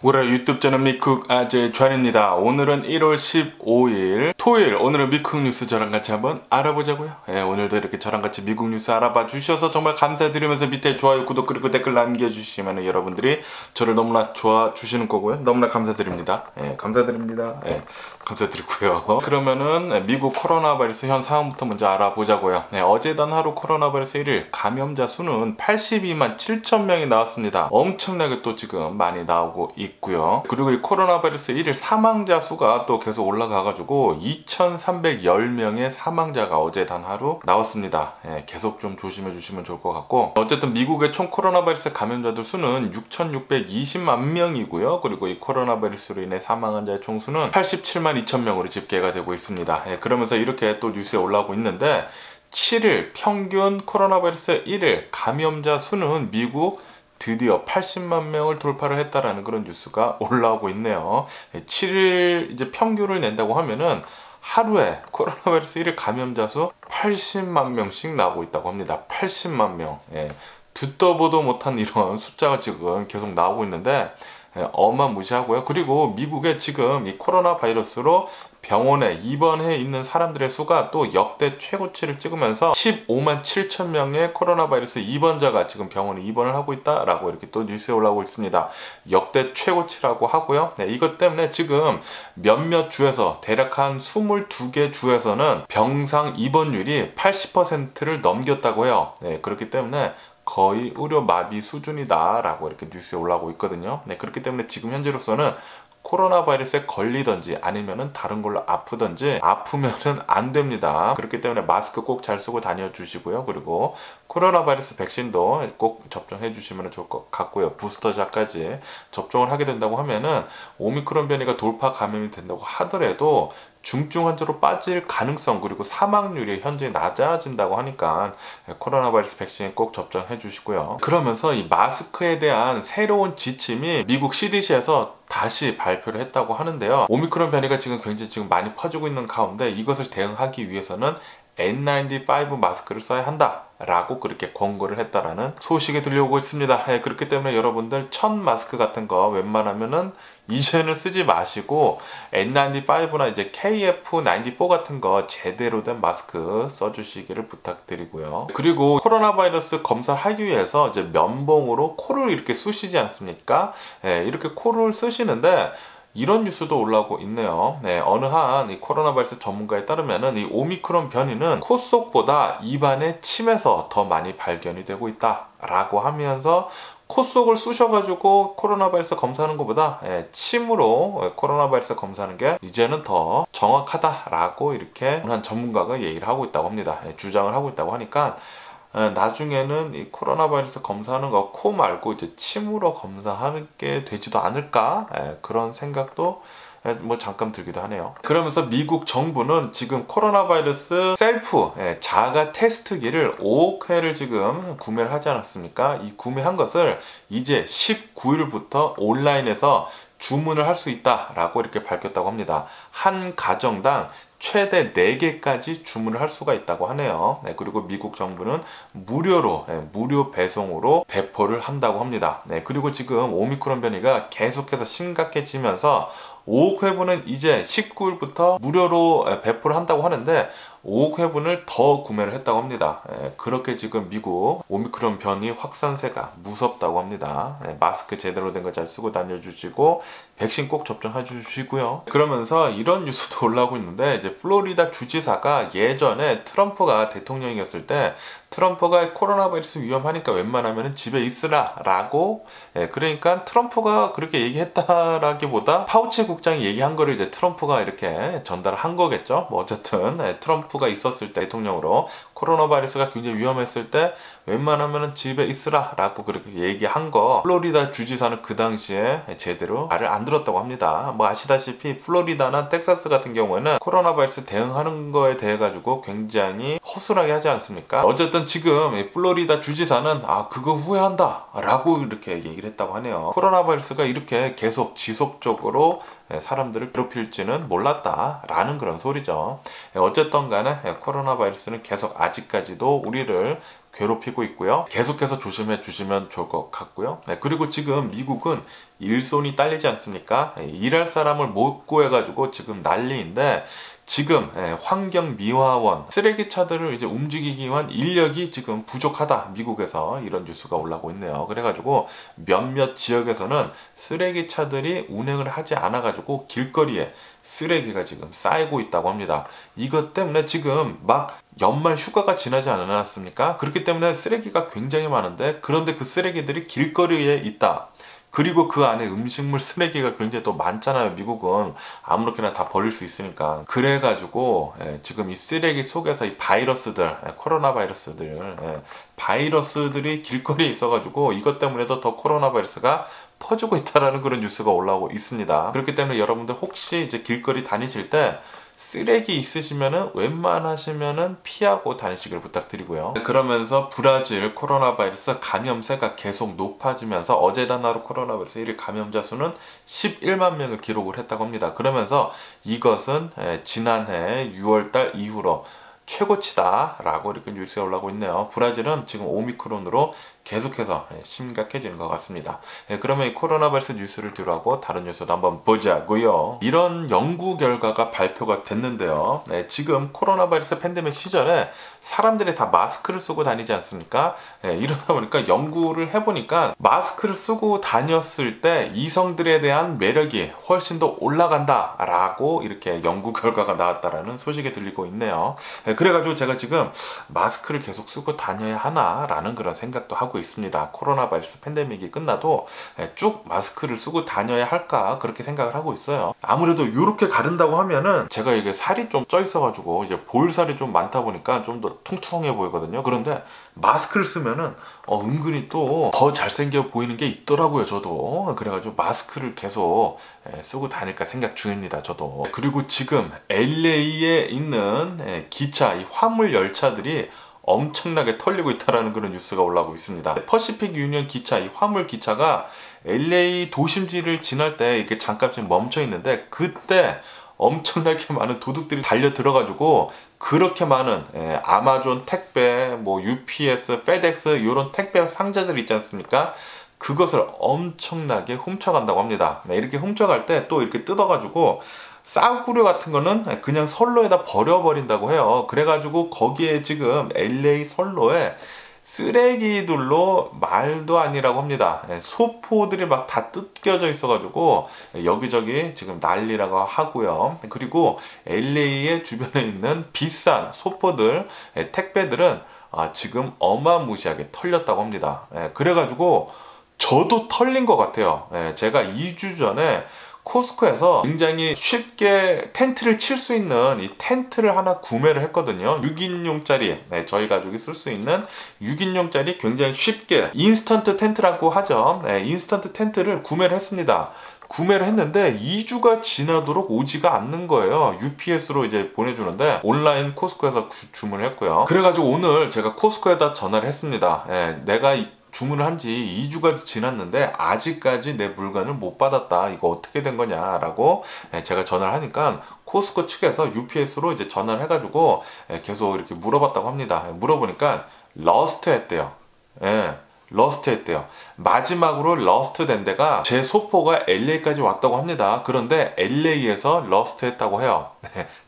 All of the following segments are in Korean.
우리 유튜브 채널 미쿡 아재 좌입니다. 오늘은 1월 15일 토요일, 오늘은 미쿡 뉴스 저랑 같이 한번 알아보자고요. 오늘도 이렇게 저랑 같이 미국 뉴스 알아봐 주셔서 정말 감사드리면서 밑에 좋아요, 구독 그리고 댓글 남겨주시면 여러분들이 저를 너무나 좋아 주시는 거고요. 너무나 감사드립니다. 감사드립니다. 감사드리고요. 그러면은 미국 코로나 바이러스 현 상황부터 먼저 알아보자고요. 어제 단 하루 코로나 바이러스 1일 감염자 수는 82만 7천 명이 나왔습니다. 엄청나게 또 지금 많이 나오고 있고요. 그리고 이 코로나 바이러스 1일 사망자 수가 또 계속 올라가가지고 2,310명의 사망자가 어제 단 하루 나왔습니다. 계속 좀 조심해 주시면 좋을 것 같고, 어쨌든 미국의 총 코로나 바이러스 감염자들 수는 6,620만 명이고요. 그리고 이 코로나 바이러스로 인해 사망한 자의 총수는 87만 2천 명으로 집계가 되고 있습니다. 그러면서 이렇게 또 뉴스에 올라오고 있는데, 7일 평균 코로나 바이러스 1일 감염자 수는 미국 드디어 80만 명을 돌파를 했다라는 그런 뉴스가 올라오고 있네요. 7일 이제 평균을 낸다고 하면은 하루에 코로나 바이러스 1일 감염자 수 80만 명씩 나오고 있다고 합니다. 80만 명. 듣도 보도 못한 이런 숫자가 지금 계속 나오고 있는데 어마무시하고요. 그리고 미국에 지금 이 코로나 바이러스로 병원에 입원해 있는 사람들의 수가 또 역대 최고치를 찍으면서 15만 7천 명의 코로나 바이러스 입원자가 지금 병원에 입원을 하고 있다라고 이렇게 또 뉴스에 올라오고 있습니다. 역대 최고치라고 하고요. 이것 때문에 지금 몇몇 주에서 대략 한 22개 주에서는 병상 입원율이 80%를 넘겼다고 해요. 그렇기 때문에 거의 의료 마비 수준이다 라고 이렇게 뉴스에 올라오고 있거든요. 그렇기 때문에 지금 현재로서는 코로나 바이러스에 걸리든지 아니면은 다른 걸로 아프든지, 아프면은 안 됩니다. 그렇기 때문에 마스크 꼭 잘 쓰고 다녀 주시고요. 그리고 코로나 바이러스 백신도 꼭 접종해 주시면 좋을 것 같고요. 부스터샷까지 접종을 하게 된다고 하면은 오미크론 변이가 돌파 감염이 된다고 하더라도 중증 환자로 빠질 가능성, 그리고 사망률이 현재 낮아진다고 하니까 코로나 바이러스 백신 꼭 접종해 주시고요. 그러면서 이 마스크에 대한 새로운 지침이 미국 CDC에서 다시 발표를 했다고 하는데요. 오미크론 변이가 지금 굉장히 많이 퍼지고 있는 가운데 이것을 대응하기 위해서는 N95 마스크를 써야 한다 라고 그렇게 권고를 했다라는 소식이 들려오고 있습니다. 그렇기 때문에 여러분들 천 마스크 같은 거 웬만하면은 이제는 쓰지 마시고 N95나 이제 KF94 같은 거 제대로 된 마스크 써주시기를 부탁드리고요. 그리고 코로나 바이러스 검사를 하기 위해서 이제 면봉으로 코를 이렇게 쑤시지 않습니까? 이렇게 코를 쓰시는데 이런 뉴스도 올라오고 있네요. 어느 한 이 코로나 바이러스 전문가에 따르면은 이 오미크론 변이는 코 속보다 입안의 침에서 더 많이 발견이 되고 있다 라고 하면서 코 속을 쑤셔가지고 코로나 바이러스 검사하는 것보다 침으로 코로나 바이러스 검사하는 게 이제는 더 정확하다라고 이렇게 한 전문가가 얘기를 하고 있다고 합니다. 주장을 하고 있다고 하니까 나중에는 이 코로나 바이러스 검사하는 거 코 말고 이제 침으로 검사하는 게 되지도 않을까, 그런 생각도 뭐 잠깐 들기도 하네요. 그러면서 미국 정부는 지금 코로나 바이러스 셀프 자가 테스트기를 5억 회를 지금 구매를 하지 않았습니까? 이 구매한 것을 이제 19일부터 온라인에서 주문을 할 수 있다라고 이렇게 밝혔다고 합니다. 한 가정당 최대 4개까지 주문을 할 수가 있다고 하네요. 그리고 미국 정부는 무료로, 무료 배송으로 배포를 한다고 합니다. 그리고 지금 오미크론 변이가 계속해서 심각해지면서 5억 회분은 이제 19일부터 무료로 배포를 한다고 하는데 5억 회분을 더 구매를 했다고 합니다. 그렇게 지금 미국 오미크론 변이 확산세가 무섭다고 합니다. 마스크 제대로 된 거 잘 쓰고 다녀주시고 백신 꼭 접종해 주시고요. 그러면서 이런 뉴스도 올라오고 있는데, 이제 플로리다 주지사가 예전에 트럼프가 대통령이었을 때 트럼프가 코로나 바이러스 위험하니까 웬만하면 집에 있으라 라고, 그러니까 트럼프가 그렇게 얘기했다라기보다 파우치 국장이 얘기한 거를 이제 트럼프가 이렇게 전달을 한 거겠죠. 뭐 어쨌든 트럼프가 있었을 때 대통령으로 코로나 바이러스가 굉장히 위험했을 때 웬만하면 집에 있으라 라고 그렇게 얘기한 거, 플로리다 주지사는 그 당시에 제대로 말을 안 들었다고 합니다. 뭐 아시다시피 플로리다나 텍사스 같은 경우에는 코로나 바이러스 대응하는 거에 대해 가지고 굉장히 허술하게 하지 않습니까? 어쨌든 지금 플로리다 주지사는 그거 후회한다 라고 이렇게 얘기를 했다고 하네요. 코로나 바이러스가 이렇게 계속 지속적으로 사람들을 괴롭힐지는 몰랐다 라는 그런 소리죠. 어쨌든 간에 코로나 바이러스는 계속 아직까지도 우리를 괴롭히고 있고요. 계속해서 조심해 주시면 좋을 것 같고요. 네, 그리고 지금 미국은 일손이 딸리지 않습니까? 일할 사람을 못 구해가지고 지금 난리인데, 지금 환경미화원 쓰레기차들을 이제 움직이기 위한 인력이 지금 부족하다, 미국에서 이런 뉴스가 올라오고 있네요. 그래가지고 몇몇 지역에서는 쓰레기차들이 운행을 하지 않아 가지고 길거리에 쓰레기가 지금 쌓이고 있다고 합니다. 이것 때문에 지금 막 연말 휴가가 지나지 않았습니까? 그렇기 때문에 쓰레기가 굉장히 많은데, 그런데 그 쓰레기들이 길거리에 있다. 그리고 그 안에 음식물 쓰레기가 굉장히 또 많잖아요. 미국은 아무렇게나 다 버릴 수 있으니까. 그래가지고 지금 이 쓰레기 속에서 이 바이러스들, 코로나 바이러스들, 바이러스들이 길거리에 있어가지고 이것 때문에도 더 코로나 바이러스가 퍼지고 있다라는 그런 뉴스가 올라오고 있습니다. 그렇기 때문에 여러분들 혹시 이제 길거리 다니실 때 쓰레기 있으시면은 웬만하시면은 피하고 다니시길 부탁드리고요. 그러면서 브라질 코로나 바이러스 감염세가 계속 높아지면서 어제 단 하루 코로나 바이러스 1일 감염자 수는 11만 명을 기록을 했다고 합니다. 그러면서 이것은 지난해 6월달 이후로 최고치다 라고 이렇게 뉴스가 올라오고 있네요. 브라질은 지금 오미크론으로 계속해서 심각해지는 것 같습니다. 그러면 이 코로나 바이러스 뉴스를 뒤로하고 다른 뉴스도 한번 보자고요. 이런 연구 결과가 발표가 됐는데요. 지금 코로나 바이러스 팬데믹 시절에 사람들이 다 마스크를 쓰고 다니지 않습니까? 이러다 보니까 연구를 해보니까 마스크를 쓰고 다녔을 때 이성들에 대한 매력이 훨씬 더 올라간다 라고 이렇게 연구 결과가 나왔다라는 소식이 들리고 있네요. 그래가지고 제가 지금 마스크를 계속 쓰고 다녀야 하나 라는 그런 생각도 하고 있습니다. 코로나 바이러스 팬데믹이 끝나도 쭉 마스크를 쓰고 다녀야 할까 그렇게 생각을 하고 있어요. 아무래도 이렇게 가른다고 하면은 제가 이게 살이 좀 쪄 있어가지고 이제 볼살이 좀 많다 보니까 좀 더 퉁퉁해 보이거든요. 그런데 마스크를 쓰면은 은근히 또 더 잘생겨 보이는 게 있더라고요. 저도 그래가지고 마스크를 계속 쓰고 다닐까 생각 중입니다. 저도. 그리고 지금 LA에 있는 기차, 이 화물 열차들이 엄청나게 털리고 있다는 그런 뉴스가 올라오고 있습니다. 퍼시픽 유니언 기차, 이 화물 기차가 LA 도심지를 지날 때 이렇게 잠깐씩 멈춰 있는데, 그때 엄청나게 많은 도둑들이 달려 들어가지고 그렇게 많은 아마존 택배, 뭐 UPS, 페덱스 이런 택배 상자들 있지 않습니까? 그것을 엄청나게 훔쳐간다고 합니다. 이렇게 훔쳐갈 때 또 이렇게 뜯어가지고 싸구려 같은 거는 그냥 선로에다 버려버린다고 해요. 그래가지고 거기에 지금 LA 선로에 쓰레기들로 말도 아니라고 합니다. 소포들이 막 다 뜯겨져 있어가지고 여기저기 지금 난리라고 하고요. 그리고 LA의 주변에 있는 비싼 소포들, 택배들은 지금 어마무시하게 털렸다고 합니다. 그래가지고 저도 털린 것 같아요. 제가 2주 전에 코스코에서 굉장히 쉽게 텐트를 칠 수 있는 이 텐트를 하나 구매를 했거든요. 6인용짜리, 저희 가족이 쓸 수 있는 6인용짜리 굉장히 쉽게 인스턴트 텐트라고 하죠. 인스턴트 텐트를 구매를 했습니다. 구매를 했는데 2주가 지나도록 오지가 않는 거예요. UPS로 이제 보내주는데 온라인 코스코에서 주문을 했고요. 그래가지고 오늘 제가 코스코에다 전화를 했습니다. 내가 주문을 한 지 2주가 지났는데 아직까지 내 물건을 못 받았다. 이거 어떻게 된 거냐 라고 제가 전화를 하니까 코스코 측에서 UPS로 이제 전화를 해가지고 계속 이렇게 물어봤다고 합니다. 물어보니까 러스트 했대요. 러스트 했대요. 마지막으로 러스트 된 데가 제 소포가 LA까지 왔다고 합니다. 그런데 LA에서 러스트 했다고 해요.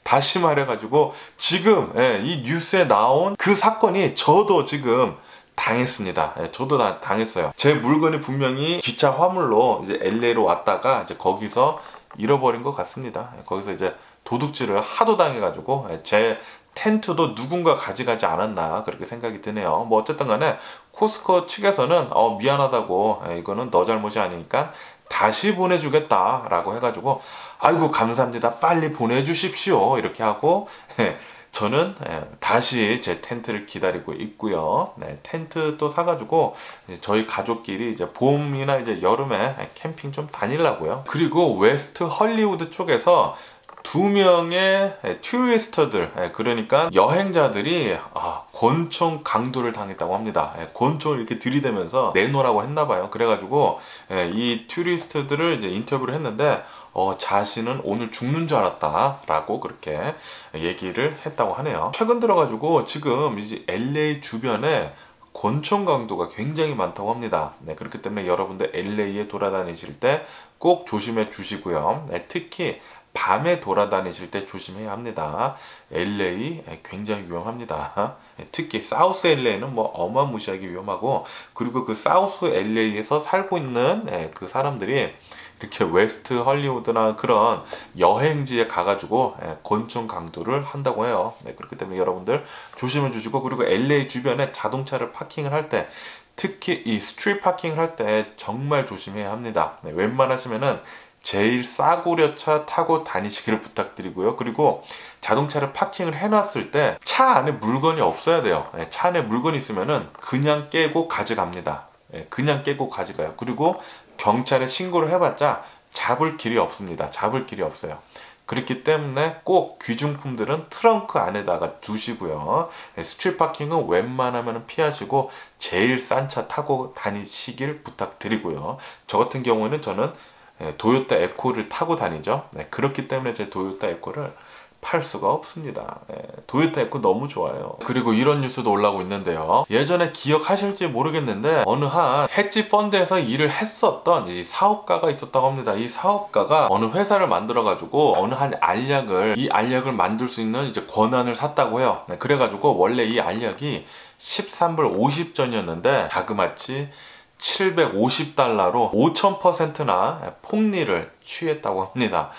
다시 말해가지고 지금 이 뉴스에 나온 그 사건이 저도 지금 당했습니다. 저도 다 당했어요. 제 물건이 분명히 기차 화물로 이제 LA로 왔다가 이제 거기서 잃어버린 것 같습니다. 거기서 이제 도둑질을 하도 당해가지고 제 텐트도 누군가 가져가지 않았나 그렇게 생각이 드네요. 뭐 어쨌든 간에 코스코 측에서는 미안하다고, 이거는 너 잘못이 아니니까 다시 보내주겠다 라고 해가지고 아이고 감사합니다, 빨리 보내주십시오 이렇게 하고 저는 다시 제 텐트를 기다리고 있고요. 텐트 또 사가지고 저희 가족끼리 이제 봄이나 이제 여름에 캠핑 좀 다니려고요. 그리고 웨스트 헐리우드 쪽에서 2명의 튜리스트들, 그러니까 여행자들이 권총 강도를 당했다고 합니다. 권총을 이렇게 들이대면서 내놓으라고 했나봐요. 그래가지고 이 튜리스트들을 이제 인터뷰를 했는데 자신은 오늘 죽는 줄 알았다 라고 그렇게 얘기를 했다고 하네요. 최근 들어가지고 지금 이제 LA 주변에 곤충 강도가 굉장히 많다고 합니다. 네, 그렇기 때문에 여러분들 LA에 돌아다니실 때 꼭 조심해 주시고요. 네, 특히 밤에 돌아다니실 때 조심해야 합니다. LA 굉장히 위험합니다. 특히 사우스 LA는 뭐 어마무시하게 위험하고, 그리고 그 사우스 LA에서 살고 있는 그 사람들이 이렇게 웨스트 헐리우드나 그런 여행지에 가가지고 곤충 강도를 한다고 해요. 네, 그렇기 때문에 여러분들 조심해 주시고, 그리고 LA 주변에 자동차를 파킹을 할 때, 특히 이 스트리트 파킹을 할 때 정말 조심해야 합니다. 네, 웬만하시면은 제일 싸구려 차 타고 다니시기를 부탁드리고요. 그리고 자동차를 파킹을 해놨을 때 차 안에 물건이 없어야 돼요. 네, 차 안에 물건이 있으면은 그냥 깨고 가져갑니다. 네, 그냥 깨고 가져가요. 그리고 경찰에 신고를 해봤자 잡을 길이 없습니다. 잡을 길이 없어요. 그렇기 때문에 꼭 귀중품들은 트렁크 안에다가 두시고요. 스트리트 파킹은 웬만하면 피하시고 제일 싼 차 타고 다니시길 부탁드리고요. 저 같은 경우에는 저는 도요타 에코를 타고 다니죠. 그렇기 때문에 제 도요타 에코를 팔 수가 없습니다. 도요타 에코 너무 좋아요. 그리고 이런 뉴스도 올라오고 있는데요. 예전에 기억하실지 모르겠는데 어느 한 헤지 펀드에서 일을 했었던 이 사업가가 있었다고 합니다. 이 사업가가 어느 회사를 만들어 가지고 어느 한 알약을, 이 알약을 만들 수 있는 이제 권한을 샀다고 해요. 그래가지고 원래 이 알약이 13불 50전이었는데 자그마치 $750로 5000%나 폭리를 취했다고 합니다.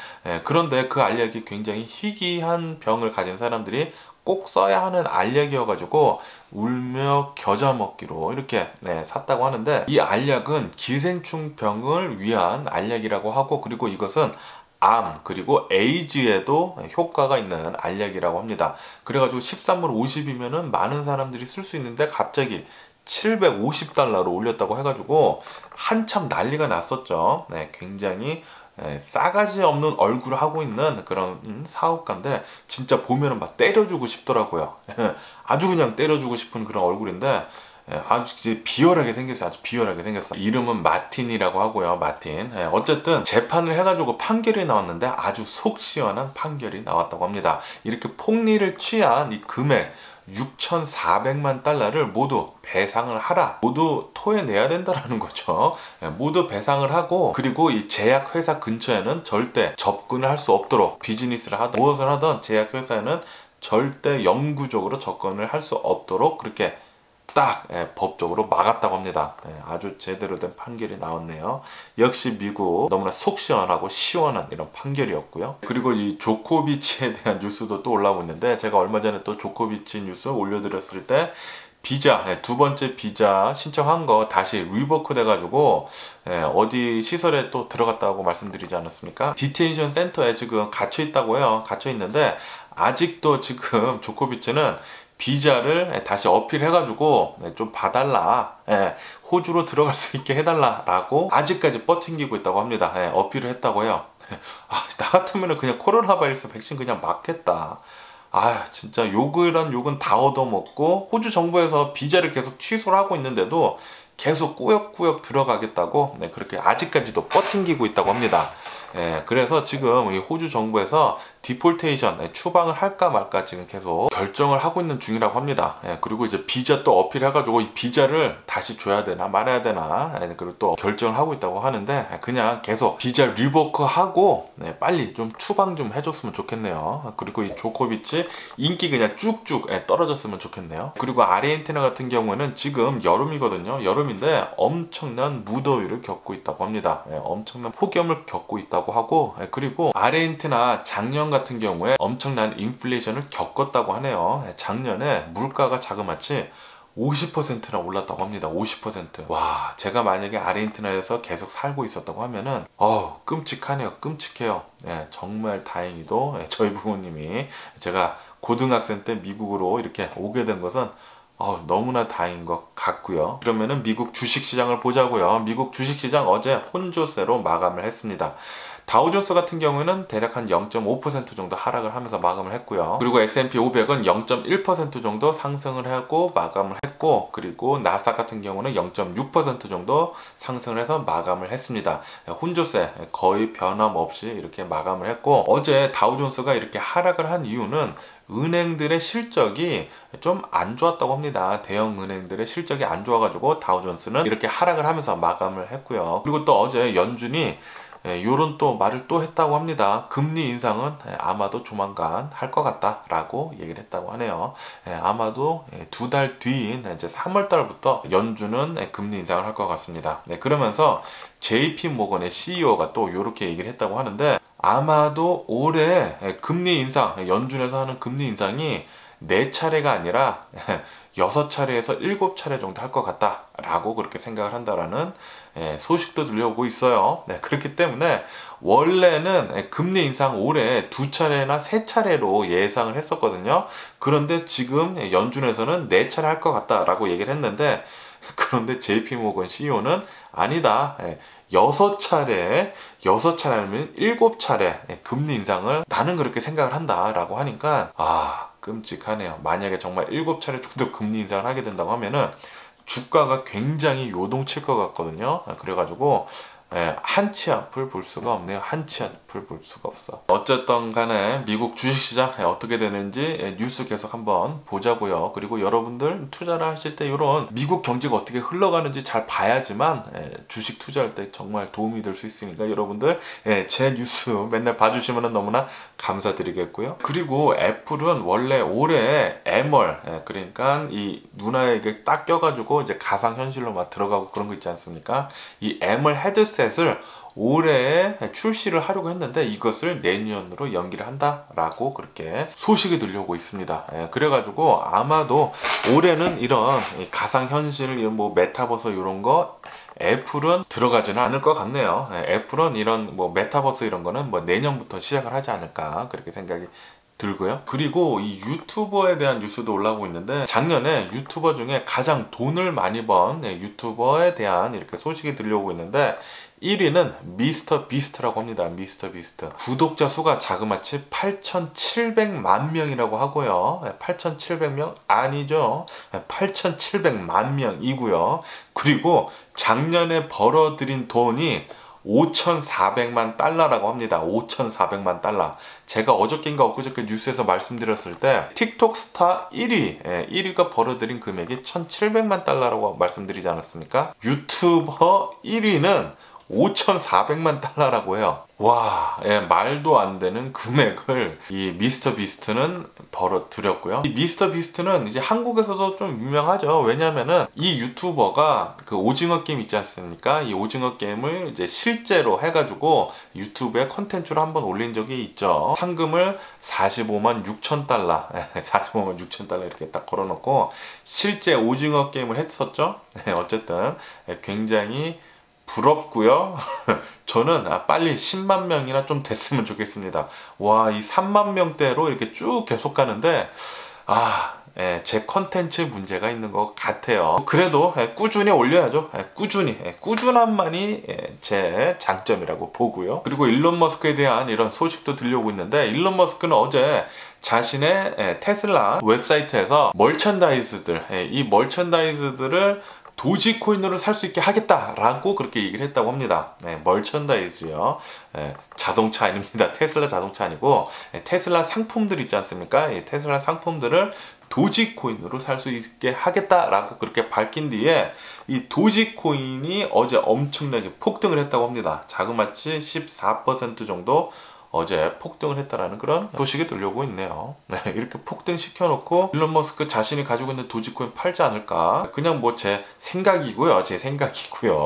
그런데 그 알약이 굉장히 희귀한 병을 가진 사람들이 꼭 써야 하는 알약이어가지고 울며 겨자 먹기로 이렇게 샀다고 하는데, 이 알약은 기생충 병을 위한 알약이라고 하고, 그리고 이것은 암 그리고 에이즈에도 효과가 있는 알약이라고 합니다. 그래가지고 13불 50이면은 많은 사람들이 쓸 수 있는데 갑자기 $750로 올렸다고 해가지고 한참 난리가 났었죠. 굉장히 싸가지 없는 얼굴을 하고 있는 그런 사업가인데, 진짜 보면은 막 때려주고 싶더라고요. 아주 그냥 때려주고 싶은 그런 얼굴인데, 아주 이제 비열하게 생겼어요. 아주 비열하게 생겼어요. 이름은 마틴이라고 하고요. 마틴. 어쨌든 재판을 해가지고 판결이 나왔는데 아주 속 시원한 판결이 나왔다고 합니다. 이렇게 폭리를 취한 이 금액 $6,400만 모두 배상을 하라, 모두 토해내야 된다라는 거죠. 모두 배상을 하고, 그리고 이 제약회사 근처에는 절대 접근을 할 수 없도록, 비즈니스를 하든 무엇을 하든 제약회사에는 절대 영구적으로 접근을 할 수 없도록 그렇게 딱 법적으로 막았다고 합니다. 아주 제대로 된 판결이 나왔네요. 역시 미국 너무나 속 시원하고 시원한 이런 판결이었고요. 그리고 이 조코비치에 대한 뉴스도 또 올라오고 있는데, 제가 얼마 전에 또 조코비치 뉴스 올려드렸을 때 비자, 두 번째 비자 신청한 거 다시 리버크 돼가지고 어디 시설에 또 들어갔다고 말씀드리지 않았습니까? 디테인션 센터에 지금 갇혀 있다고 해요. 갇혀 있는데 아직도 지금 조코비치는 비자를 다시 어필해가지고 좀 봐달라, 호주로 들어갈 수 있게 해달라라고 아직까지 버팅기고 있다고 합니다. 어필을 했다고 해요. 나 같으면 그냥 코로나 바이러스 백신 그냥 맞겠다. 진짜 욕이란 욕은 다 얻어먹고, 호주 정부에서 비자를 계속 취소를 하고 있는데도 계속 꾸역꾸역 들어가겠다고 그렇게 아직까지도 버팅기고 있다고 합니다. 그래서 지금 이 호주 정부에서 디폴테이션, 추방을 할까 말까 지금 계속 결정을 하고 있는 중이라고 합니다. 그리고 이제 비자 또 어필해가지고 이 비자를 다시 줘야 되나 말아야 되나, 그리고 또 결정을 하고 있다고 하는데, 그냥 계속 비자 리버크 하고 빨리 좀 추방 좀 해줬으면 좋겠네요. 그리고 이 조코비치 인기 그냥 쭉쭉 떨어졌으면 좋겠네요. 그리고 아르헨티나 같은 경우에는 지금 여름이거든요. 여름인데 엄청난 무더위를 겪고 있다고 합니다. 엄청난 폭염을 겪고 있다고 하고, 그리고 아르헨티나 작년 같은 경우에 엄청난 인플레이션을 겪었다고 하네요. 작년에 물가가 자그마치 50%나 올랐다고 합니다. 50%. 와, 제가 만약에 아르헨티나에서 계속 살고 있었다고 하면은 끔찍하네요. 끔찍해요. 정말 다행히도 저희 부모님이 제가 고등학생 때 미국으로 이렇게 오게 된 것은 너무나 다행인 것 같고요. 그러면은 미국 주식시장을 보자고요. 미국 주식시장 어제 혼조세로 마감을 했습니다. 다우존스 같은 경우에는 대략 한 0.5% 정도 하락을 하면서 마감을 했고요. 그리고 S&P 500은 0.1% 정도 상승을 하고 마감을 했고, 그리고 나스닥 같은 경우는 0.6% 정도 상승을 해서 마감을 했습니다. 혼조세 거의 변함없이 이렇게 마감을 했고, 어제 다우존스가 이렇게 하락을 한 이유는 은행들의 실적이 좀 안 좋았다고 합니다. 대형 은행들의 실적이 안 좋아가지고 다우존스는 이렇게 하락을 하면서 마감을 했고요. 그리고 또 어제 연준이 요런 또 말을 또 했다고 합니다. 금리 인상은 아마도 조만간 할 것 같다 라고 얘기를 했다고 하네요. 아마도 2달 뒤인 이제 3월 달부터 연준은 금리 인상을 할 것 같습니다. 그러면서 JP 모건의 CEO가 또 요렇게 얘기를 했다고 하는데, 아마도 올해 금리 인상, 연준에서 하는 금리 인상이 4차례가 아니라 6차례에서 7차례 정도 할 것 같다 라고 그렇게 생각을 한다라는 소식도 들려오고 있어요. 그렇기 때문에 원래는 금리 인상 올해 2차례나 3차례로 예상을 했었거든요. 그런데 지금 연준에서는 4차례 할 것 같다 라고 얘기를 했는데, 그런데 JP모건 CEO는 아니다, 6차례 아니면 7차례 금리 인상을 나는 그렇게 생각을 한다 라고 하니까 끔찍하네요. 만약에 정말 7차례 정도 금리 인상을 하게 된다고 하면은 주가가 굉장히 요동칠 것 같거든요. 그래가지고 한치 앞을 볼 수가 없네요. 한치 앞을 볼 수가 없어. 어쨌든 간에 미국 주식시장 어떻게 되는지 뉴스 계속 한번 보자고요. 그리고 여러분들 투자를 하실 때 이런 미국 경제가 어떻게 흘러가는지 잘 봐야지만 주식 투자할 때 정말 도움이 될 수 있으니까 여러분들 제 뉴스 맨날 봐주시면 너무나 감사드리겠고요. 그리고 애플은 원래 올해 M월, 그러니까 이 눈에게 딱 껴가지고 이제 가상현실로 막 들어가고 그런 거 있지 않습니까? 이 M월 헤드셋을 올해에 출시를 하려고 했는데 이것을 내년으로 연기를 한다라고 그렇게 소식이 들려오고 있습니다. 그래가지고 아마도 올해는 이런 가상현실, 뭐 메타버스 이런 거 애플은 들어가지는 않을 것 같네요. 애플은 이런 뭐 메타버스 이런 거는 뭐 내년부터 시작을 하지 않을까 그렇게 생각이 들고요. 그리고 이 유튜버에 대한 뉴스도 올라오고 있는데, 작년에 유튜버 중에 가장 돈을 많이 번 유튜버에 대한 이렇게 소식이 들려오고 있는데 1위는 미스터 비스트라고 합니다. 미스터 비스트. 구독자 수가 자그마치 8,700만 명이라고 하고요. 8,700명? 아니죠. 8,700만 명이고요. 그리고 작년에 벌어들인 돈이 5,400만 달러라고 합니다. 5,400만 달러. 제가 어저께인가 엊그저께 뉴스에서 말씀드렸을 때 틱톡 스타 1위가 벌어들인 금액이 1,700만 달러라고 말씀드리지 않았습니까? 유튜버 1위는 5,400만 달러라고 해요. 와, 말도 안 되는 금액을 이 미스터 비스트는 벌어들였고요. 이 미스터 비스트는 이제 한국에서도 좀 유명하죠. 왜냐면은 이 유튜버가 그 오징어 게임 있지 않습니까? 이 오징어 게임을 이제 실제로 해가지고 유튜브에 컨텐츠로 한번 올린 적이 있죠. 상금을 45만 6천 달러, 45만 6천 달러 이렇게 딱 걸어놓고 실제 오징어 게임을 했었죠. 어쨌든 굉장히 부럽고요. 저는 빨리 10만 명이나 좀 됐으면 좋겠습니다. 와, 이 3만 명대로 이렇게 쭉 계속 가는데 제 컨텐츠에 문제가 있는 것 같아요. 그래도 꾸준히 올려야죠. 꾸준함만이 제 장점이라고 보고요. 그리고 일론 머스크에 대한 이런 소식도 들려오고 있는데, 일론 머스크는 어제 자신의 테슬라 웹사이트에서 이 머천다이즈들을 도지코인으로 살 수 있게 하겠다라고 그렇게 얘기를 했다고 합니다. 멀천다이즈요. 자동차 아닙니다. 테슬라 자동차 아니고 테슬라 상품들 있지 않습니까? 이 테슬라 상품들을 도지코인으로 살 수 있게 하겠다라고 그렇게 밝힌 뒤에 이 도지코인이 어제 엄청나게 폭등을 했다고 합니다. 자그마치 14% 정도 어제 폭등을 했다라는 그런 소식이 들려오고 있네요. 이렇게 폭등시켜놓고 일론 머스크 자신이 가지고 있는 도지코인 팔지 않을까? 그냥 뭐 제 생각이고요.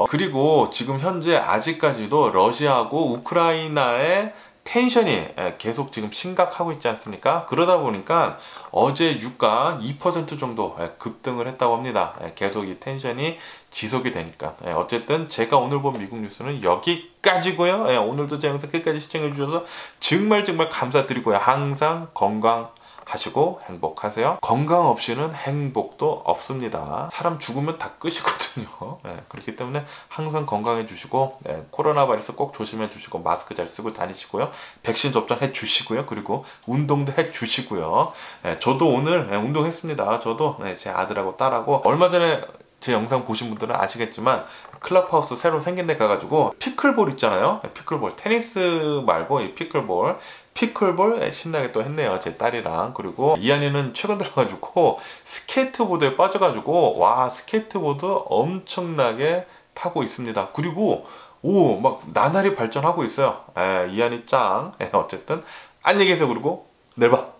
그리고 지금 현재 아직까지도 러시아하고 우크라이나의 텐션이 계속 지금 심각하고 있지 않습니까? 그러다 보니까 어제 유가 2% 정도 급등을 했다고 합니다. 계속 이 텐션이 지속이 되니까. 어쨌든 제가 오늘 본 미국 뉴스는 여기까지고요. 오늘도 제 영상 끝까지 시청해 주셔서 정말 감사드리고요. 항상 건강하시고 행복하세요. 건강 없이는 행복도 없습니다. 사람 죽으면 다 끝이거든요. 그렇기 때문에 항상 건강해 주시고 코로나 바이러스 꼭 조심해 주시고 마스크 잘 쓰고 다니시고요. 백신 접종해 주시고요. 그리고 운동도 해 주시고요. 저도 오늘 운동했습니다. 저도 제 아들하고 딸하고 얼마 전에 제 영상 보신 분들은 아시겠지만 클럽하우스 새로 생긴 데 가가지고 피클볼 있잖아요. 피클볼, 테니스 말고 이 피클볼 피클볼 신나게 또 했네요, 제 딸이랑. 그리고 이한이는 최근 들어가지고 스케이트보드에 빠져가지고 와, 스케이트보드 엄청나게 타고 있습니다. 그리고 오, 막 나날이 발전하고 있어요. 이한이 짱. 어쨌든 안녕히 계세요. 그리고 내일 봐.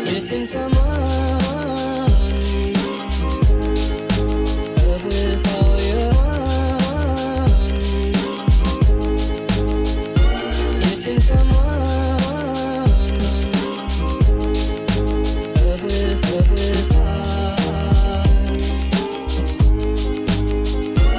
Missing someone